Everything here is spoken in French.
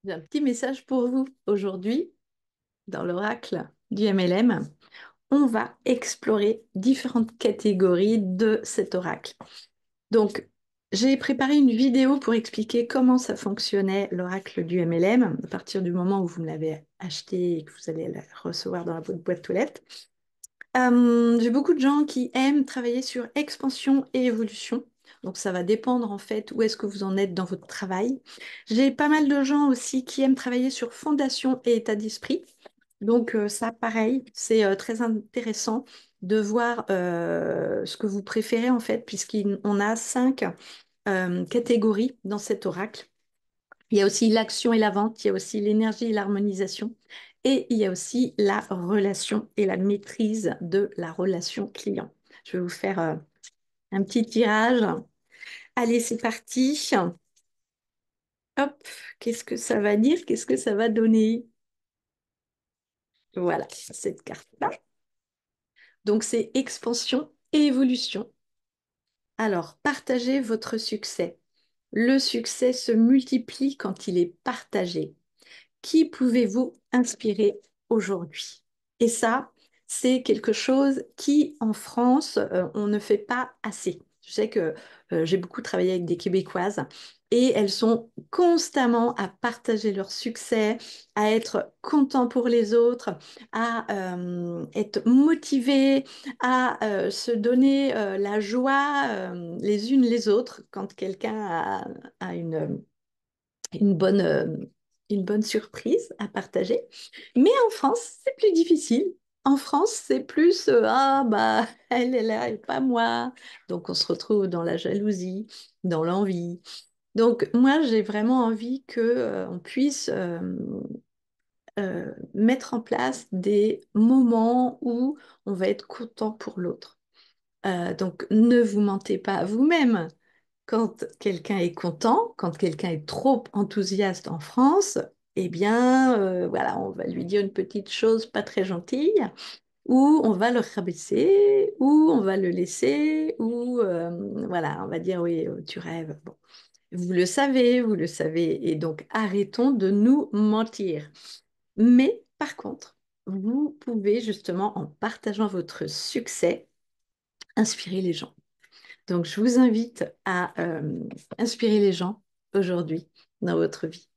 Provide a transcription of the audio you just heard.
J'ai un petit message pour vous. Aujourd'hui, dans l'oracle du MLM, on va explorer différentes catégories de cet oracle. Donc, j'ai préparé une vidéo pour expliquer comment ça fonctionnait l'oracle du MLM à partir du moment où vous me l'avez acheté et que vous allez la recevoir dans votre boîte aux lettres. J'ai beaucoup de gens qui aiment travailler sur expansion et évolution. Donc ça va dépendre en fait où est-ce que vous en êtes dans votre travail. J'ai pas mal de gens aussi qui aiment travailler sur fondation et état d'esprit. Donc ça, pareil, c'est très intéressant de voir ce que vous préférez en fait, puisqu'on a 5 catégories dans cet oracle. Il y a aussi l'action et la vente, il y a aussi l'énergie et l'harmonisation, et il y a aussi la relation et la maîtrise de la relation client. Je vais vous faire un petit tirage. Allez, c'est parti. Hop, qu'est-ce que ça va dire? Qu'est-ce que ça va donner? Voilà, cette carte-là. Donc, c'est expansion et évolution. Alors, partagez votre succès. Le succès se multiplie quand il est partagé. Qui pouvez-vous inspirer aujourd'hui? Et ça, c'est quelque chose qui, en France, on ne fait pas assez. Je sais que j'ai beaucoup travaillé avec des Québécoises et elles sont constamment à partager leur succès, à être contents pour les autres, à être motivées, à se donner la joie les unes les autres quand quelqu'un a une bonne surprise à partager. Mais en France, c'est plus difficile. En France, c'est plus ah bah elle est là et pas moi. Donc on se retrouve dans la jalousie, dans l'envie. Donc moi, j'ai vraiment envie que on puisse mettre en place des moments où on va être content pour l'autre. Donc ne vous mentez pas à vous-même. Quand quelqu'un est content, quand quelqu'un est trop enthousiaste en France, eh bien, voilà, on va lui dire une petite chose pas très gentille, ou on va le rabaisser, ou on va le laisser, ou voilà, on va dire oui, tu rêves. Bon, vous le savez, et donc arrêtons de nous mentir. Mais par contre, vous pouvez justement, en partageant votre succès, inspirer les gens. Donc, je vous invite à inspirer les gens aujourd'hui dans votre vie.